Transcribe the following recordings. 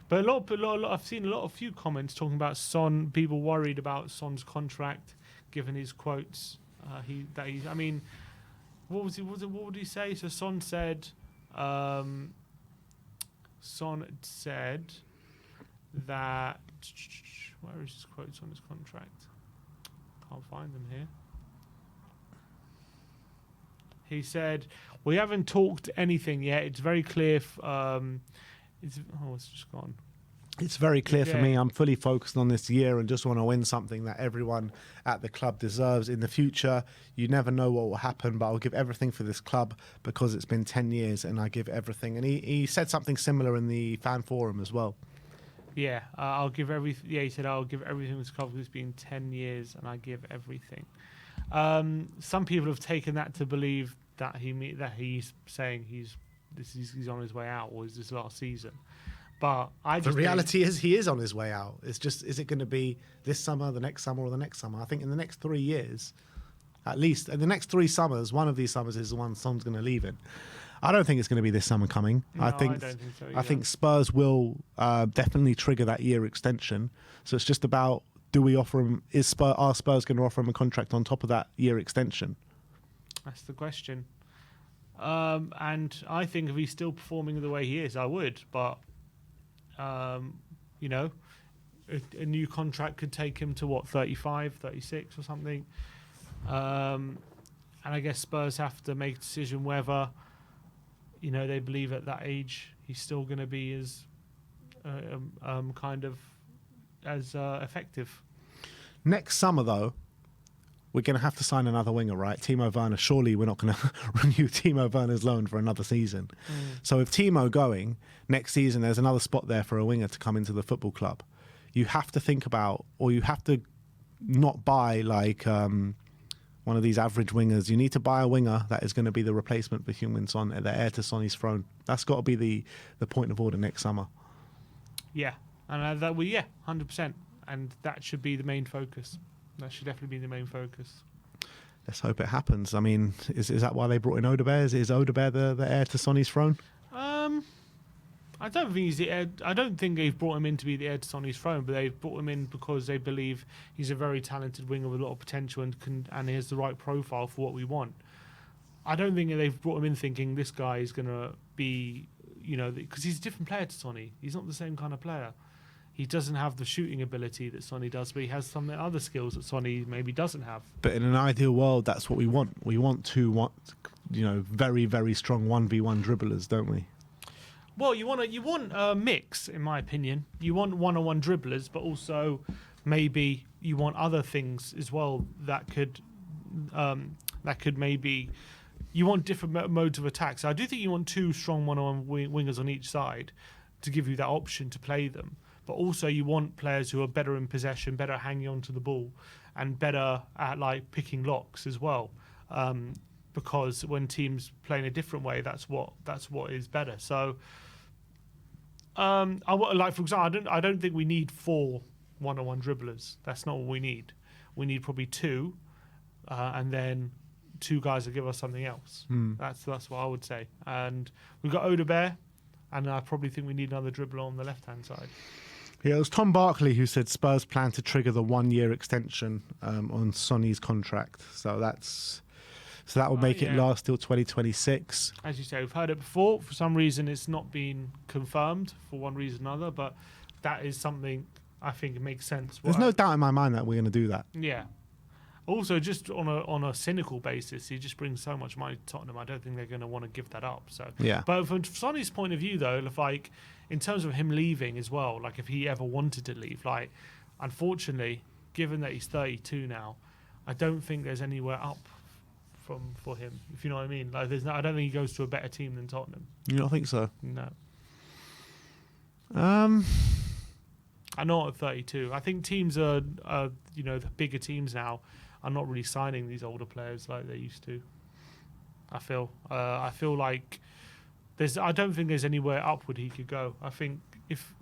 But I've seen a few comments talking about Son. People worried about Son's contract, given his quotes. I mean, what would he say? So Son said that. Where is his quotes on his contract? Can't find them here. He said, "We haven't talked anything yet. It's very clear." It's just gone. It's very clear for me. I'm fully focused on this year and just want to win something that everyone at the club deserves. In the future, you never know what will happen, but I'll give everything for this club because it's been 10 years and I give everything. And he said something similar in the fan forum as well. Yeah, I'll give everything. Yeah, he said, I'll give everything to this club because it's been 10 years and I give everything. Some people have taken that to believe that he's saying he's on his way out, or is this last season? But the reality is he is on his way out. It's just, is it going to be this summer, the next summer, or the next summer? I think in the next 3 years, at least, in the next 3 summers, one of these summers is the one Son's going to leave in. I don't think it's going to be this summer coming. No, I don't think so either. I think Spurs will definitely trigger that year extension. So it's just about, do we offer him? Are Spurs going to offer him a contract on top of that year extension? That's the question. And I think if he's still performing the way he is, I would. But you know, a new contract could take him to what, 35, 36 or something. And I guess Spurs have to make a decision whether, you know, they believe at that age he's still going to be as effective. Next summer, though, we're going to have to sign another winger, right? Timo Werner. Surely we're not going to renew Timo Werner's loan for another season. So if Timo going next season, there's another spot there for a winger to come into the football club. You have to think about, or you have to not buy like one of these average wingers. You need to buy a winger that is going to be the replacement for Heung-min Son, the heir to Sonny's throne. That's got to be the point of order next summer. Yeah, and 100%. And that should be the main focus. That should definitely be the main focus. Let's hope it happens. I mean, is that why they brought in Odegaard? Is Odegaard the heir to Sonny's throne? I don't think he's the heir. I don't think they've brought him in to be the heir to Sonny's throne, but they've brought him in because they believe he's a very talented winger with a lot of potential and he has the right profile for what we want. I don't think they've brought him in thinking this guy is going to be, you know, because he's a different player to Sonny. He's not the same kind of player. He doesn't have the shooting ability that Sonny does, but he has some other skills that Sonny maybe doesn't have. But in an ideal world, that's what we want. We want very, very strong 1v1 dribblers, don't we? Well, you want a mix, in my opinion. You want one-on-one dribblers, but also maybe you want other things as well that could maybe. You want different modes of attack. So I do think you want 2 strong one-on-one wingers on each side to give you that option to play them. But also you want players who are better in possession, better at hanging on to the ball, and better at like picking locks as well. Because when teams play in a different way, that's what is better. So, for example, I don't think we need 4 one-on-one dribblers. That's not what we need. We need probably 2, and then 2 guys that give us something else. That's what I would say. And we've got Odegaard, and I probably think we need another dribbler on the left-hand side. Yeah, it was Tom Barkley who said Spurs plan to trigger the 1-year extension on Sonny's contract. So that will make it last till 2026. As you say, we've heard it before. For some reason, it's not been confirmed for one reason or another, but that is something I think it makes sense. There's no doubt in my mind that we're going to do that. Yeah. Also, just on a cynical basis, he just brings so much money to Tottenham. I don't think they're going to want to give that up. So yeah. But from Sonny's point of view, though, like in terms of him leaving as well, like if he ever wanted to leave, like unfortunately, given that he's 32 now, I don't think there's anywhere up for him. If you know what I mean, like I don't think he goes to a better team than Tottenham. You don't think so? No. I know at 32. I think teams are the bigger teams now are not really signing these older players like they used to. I feel like I don't think there's anywhere upward he could go. I think if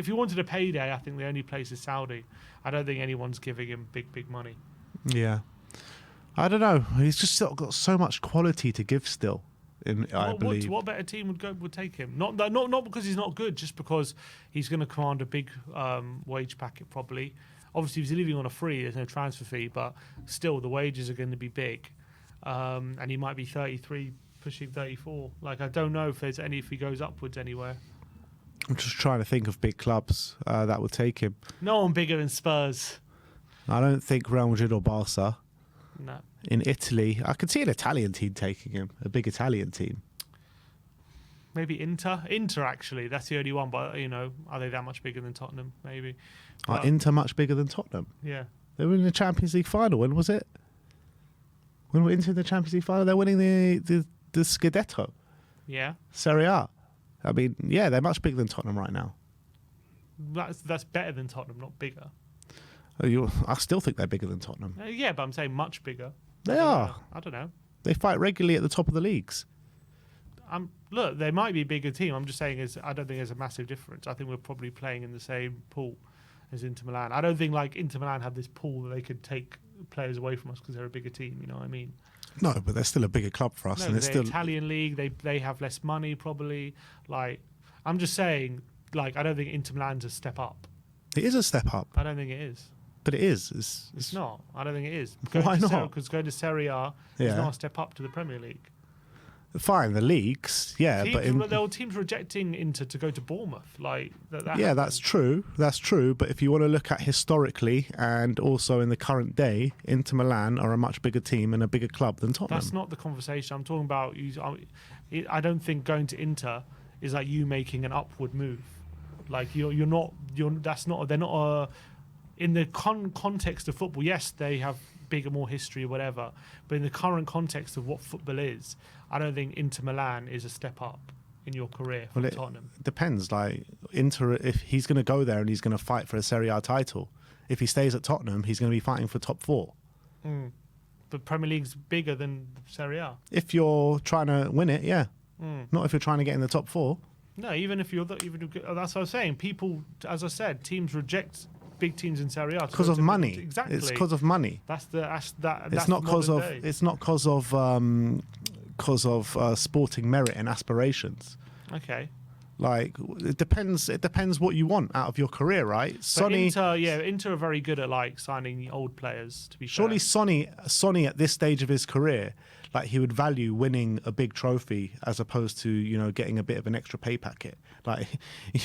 he wanted a payday, I think the only place is Saudi. I don't think anyone's giving him big money. Yeah. I don't know. He's just got so much quality to give still. I believe. What better team would take him? Not because he's not good, just because he's going to command a big wage packet probably. Obviously, if he's leaving on a free, there's no transfer fee, but still the wages are going to be big, and he might be 33, pushing 34. Like, I don't know if he goes upwards anywhere. I'm just trying to think of big clubs that would take him. No one bigger than Spurs. I don't think Real Madrid or Barca. No. In Italy, I could see an Italian team taking him, a big Italian team. Maybe Inter. Inter, actually. That's the only one, but, are they that much bigger than Tottenham? Maybe. Are Inter much bigger than Tottenham? Yeah. They were in the Champions League final. When was it? When we're into the Champions League final, they're winning the Scudetto. Yeah. Serie A. I mean, yeah, they're much bigger than Tottenham right now. That's better than Tottenham, not bigger. I still think they're bigger than Tottenham. Yeah, but I'm saying much bigger. They are. I don't know. They fight regularly at the top of the leagues. Look, they might be a bigger team. I'm just saying I don't think there's a massive difference. I think we're probably playing in the same pool as Inter Milan. I don't think like Inter Milan have this pool that they could take players away from us because they're a bigger team. You know what I mean? No, but they're still a bigger club for us, No, and it's still Italian league. They have less money probably. Like, I'm just saying, like, I don't think Inter Milan's a step up. It is a step up. I don't think it is. But it is. It's not. I don't think it is. Why not? Because going to Serie A is not a step up to the Premier League. Fine, the leagues, yeah, there were teams rejecting Inter to go to Bournemouth. Like yeah, that's true. That's true. But if you want to look at historically and also in the current day, Inter Milan are a much bigger team and a bigger club than Tottenham. That's not the conversation. I'm talking about. I don't think going to Inter is like you making an upward move. Like you're not. That's not. They're not. In the context of football, yes, they have bigger, more history or whatever. But in the current context of what football is, I don't think Inter Milan is a step up in your career from Tottenham. It depends. Like Inter, if he's going to go there and he's going to fight for a Serie A title, if he stays at Tottenham, he's going to be fighting for top 4. But Premier League's bigger than Serie A. If you're trying to win it, yeah. Not if you're trying to get in the top 4. No, even if that's what I was saying. People, as I said, teams reject big teams in Serie A because of money. Exactly, it's because of money. That's it's not because of. It's not because of sporting merit and aspirations. Okay. Like it depends. It depends what you want out of your career, right? Inter are very good at like signing old players. To be surely, fair. Sonny at this stage of his career, like he would value winning a big trophy as opposed to getting a bit of an extra pay packet. Like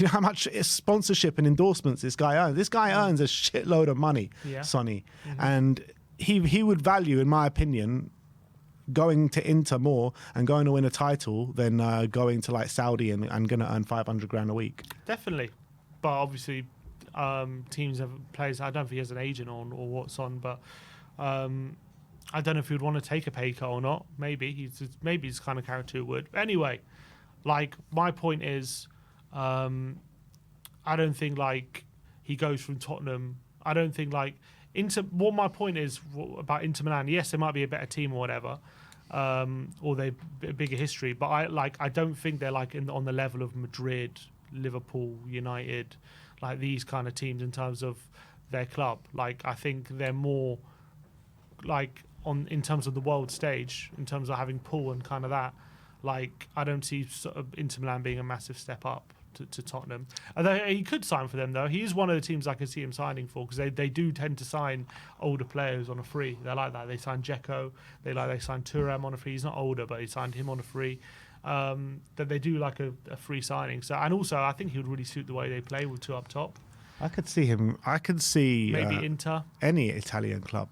how much sponsorship and endorsements this guy earns. This guy earns a shitload of money, Sonny, and he would value, in my opinion, going to Inter more and going to win a title than going to like Saudi and going to earn 500 grand a week. Definitely, but obviously teams have players. I don't know if he has an agent on or what's on, but I don't know if he would want to take a pay cut or not. Maybe he's the kind of character who would. But anyway, like my point is, I don't think like he goes from Tottenham. I don't think like Inter. What my point is about Inter Milan. Yes, they might be a better team or whatever, or they a bigger history. But I don't think they're like on the level of Madrid, Liverpool, United, like these kind of teams in terms of their club. Like I think they're more like in terms of the world stage, in terms of having pull and kind of that. Like I don't see sort of Inter Milan being a massive step up to Tottenham. Although he could sign for them though. He is one of the teams I can see him signing for because they do tend to sign older players on a free. They're like that. They signed Dzeko. They signed Thuram on a free. He's not older, but he signed him on a free. That they do like a free signing. So and also I think he would really suit the way they play with 2 up top. I could see him. I could see maybe Inter. Any Italian club,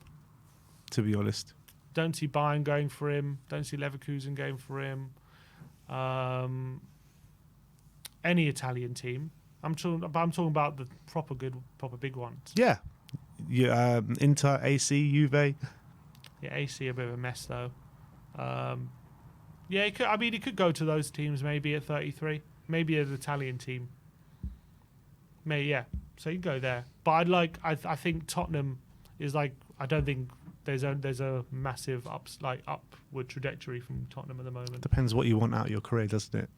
to be honest. Don't see Bayern going for him. Don't see Leverkusen going for him. Any Italian team. I'm talking about the proper big ones. Yeah. Inter, AC, Juve. Yeah, AC a bit of a mess though. Yeah, he could go to those teams maybe at 33. Maybe an Italian team. Maybe yeah. So you go there. But I think Tottenham is like I don't think there's a massive upward trajectory from Tottenham at the moment. Depends what you want out of your career, doesn't it?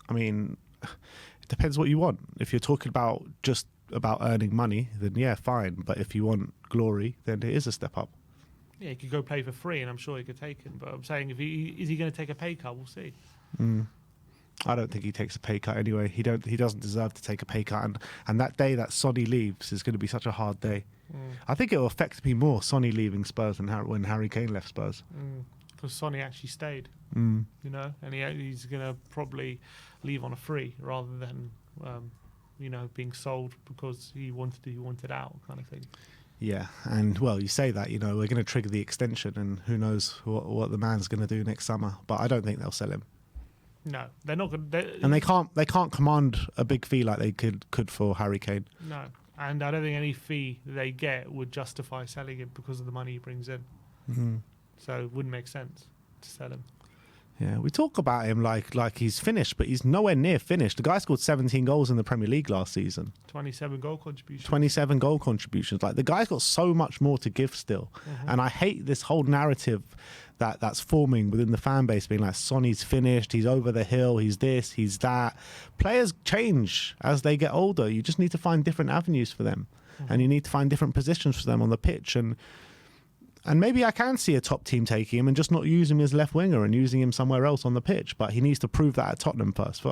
I mean, it depends what you want. If you're talking about just about earning money, then yeah, fine. But if you want glory, then it is a step up. Yeah, he could go play for free, and I'm sure he could take him. But I'm saying, is he going to take a pay cut? We'll see. I don't think he takes a pay cut anyway. He doesn't deserve to take a pay cut, and that day that Sonny leaves is going to be such a hard day. I think it will affect me more Sonny leaving Spurs than when Harry Kane left Spurs. Because Sonny actually stayed, you know, and he's going to probably leave on a free rather than you know, being sold because he wanted out, kind of thing. Yeah, and well, you say that, you know, we're going to trigger the extension, and who knows what the man's going to do next summer. But I don't think they'll sell him. No, they're not going to. And they can't command a big fee like they could for Harry Kane. No, and I don't think any fee they get would justify selling him because of the money he brings in. So it wouldn't make sense to sell him. Yeah, we talk about him like he's finished, but he's nowhere near finished. The guy scored 17 goals in the Premier League last season. 27 goal contributions. 27 goal contributions. Like, the guy's got so much more to give still. And I hate this whole narrative that's forming within the fan base, being like, Sonny's finished, he's over the hill, he's this, he's that. Players change as they get older. You just need to find different avenues for them. And you need to find different positions for them on the pitch. And maybe I can see a top team taking him and just not using him as left winger and using him somewhere else on the pitch. But he needs to prove that at Tottenham first.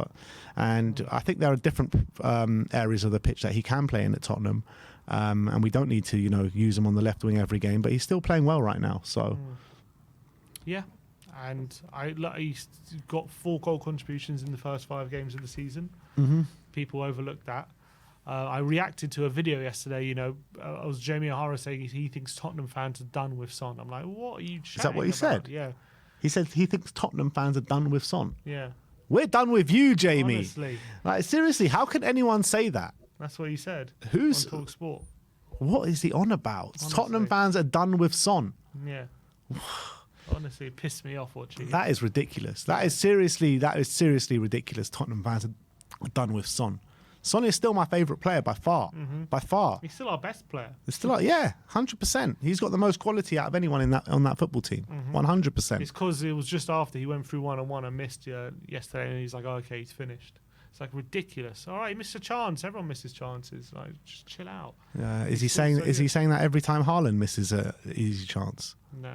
And I think there are different areas of the pitch that he can play in at Tottenham. And we don't need to, you know, use him on the left wing every game. But he's still playing well right now. So, yeah. And he's got 4 goal contributions in the first 5 games of the season. People overlooked that. I reacted to a video yesterday, you know, it was Jamie O'Hara saying he thinks Tottenham fans are done with Son. I'm like, what are you chatting is that what he about? said? Yeah. He said he thinks Tottenham fans are done with Son. Yeah. We're done with you, Jamie. Honestly. Like, seriously, how can anyone say that? That's what he said. Who's on Talk Sport? What is he on about? Honestly. Tottenham fans are done with Son. Yeah. Honestly, it pissed me off watching. That is ridiculous. That is seriously ridiculous. Tottenham fans are done with Son. Son is still my favourite player by far. By far. He's still our best player. It's still, yeah, 100%. He's got the most quality out of anyone on that football team. 100%. It's because it was just after he went through 1-on-1 and missed yesterday, and he's like, oh, okay, he's finished. It's like ridiculous. All right, he missed a chance. Everyone misses chances. Like, just chill out. Is he saying that every time Haaland misses an easy chance? No.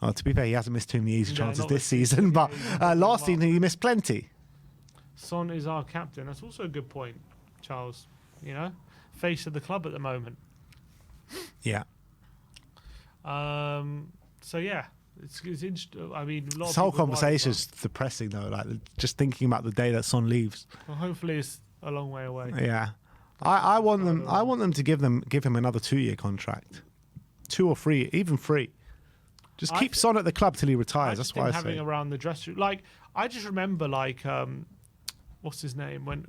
Oh, to be fair, he hasn't missed too many easy chances this season, but last season he missed plenty. Son is our captain. That's also a good point, Charles. You know, face of the club at the moment. Yeah. So yeah, it's interesting. I mean, This whole conversation is depressing though. Like, just thinking about the day that Son leaves. Well, hopefully it's a long way away. Yeah. I want them to give him another 2-year contract, 2 or 3, even 3. Just keep Son at the club till he retires. That's what I say. Having around the dressing room, like, I just remember, like, what's his name? When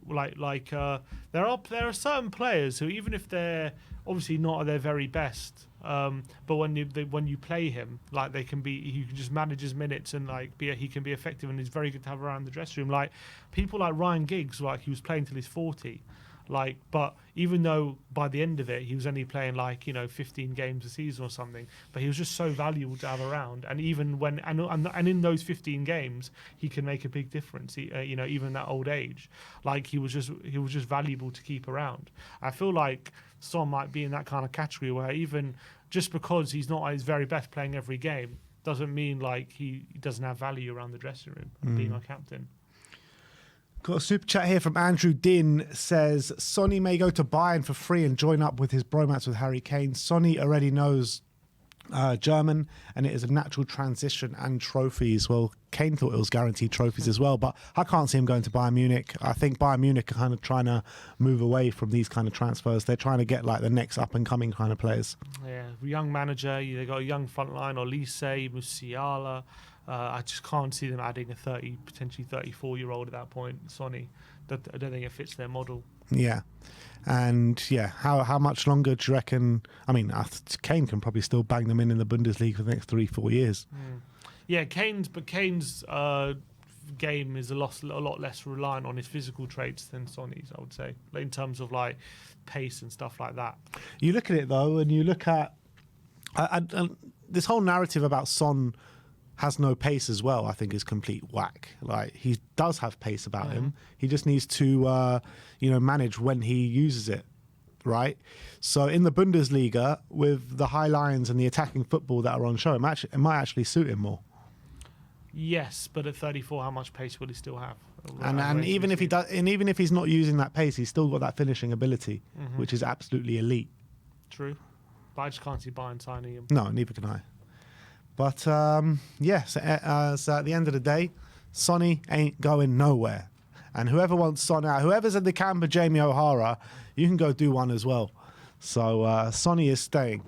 there are certain players who, even if they're obviously not at their very best, but when you play him, like, you can just manage his minutes and he can be effective, and he's very good to have around the dressing room. Like, people like Ryan Giggs, like, he was playing till he's 40. Like, but even though by the end of it he was only playing 15 games a season or something, but he was just so valuable to have around. And even when and in those 15 games he can make a big difference. Even at old age, like, he was just valuable to keep around. I feel like Son might be in that kind of category where even just because he's not at his very best playing every game doesn't mean like he doesn't have value around the dressing room being our captain. Got a super chat here from Andrew Din. Says Sonny may go to Bayern for free and join up with his bromance with Harry Kane. Sonny already knows German, and it is a natural transition and trophies. Well, Kane thought it was guaranteed trophies as well, but I can't see him going to Bayern Munich. I think Bayern Munich are kind of trying to move away from these kind of transfers. They're trying to get like the next up and coming kind of players. Yeah, young manager. They got a young front line, Olise, Musiala. I just can't see them adding a potentially 34-year-old at that point, Sonny. I don't think it fits their model. Yeah. And yeah, how much longer do you reckon? I mean, Kane can probably still bang them in the Bundesliga for the next 3-4 years. Yeah, Kane's game is a lot less reliant on his physical traits than Sonny's, I would say, in terms of like pace and stuff like that. You look at it though, and you look at this whole narrative about Son has no pace as well, I think is complete whack. Like, he does have pace about him. He just needs to, manage when he uses it. right? So in the Bundesliga, with the high lines and the attacking football that are on show, it might actually suit him more. Yes, but at 34, how much pace will he still have? And even if he does, and even if he's not using that pace, he's still got that finishing ability, which is absolutely elite. True, but I just can't see Bayern signing him. No, neither can I. But so at the end of the day, Sonny ain't going nowhere. And whoever wants Son out, whoever's in the camp of Jamie O'Hara, you can go do one as well. So Sonny is staying.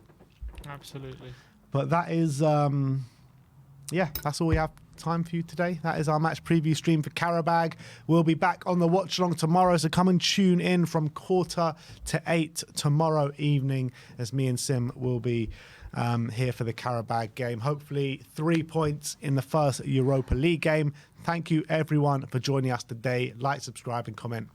Absolutely. But that is, that's all we have time for you today. That is our match preview stream for Karabag. We'll be back on the watch along tomorrow, so come and tune in from 7:45 tomorrow evening as me and Sim will be here for the Karabag game. Hopefully 3 points in the first Europa League game. Thank you everyone for joining us today. Like, subscribe and comment.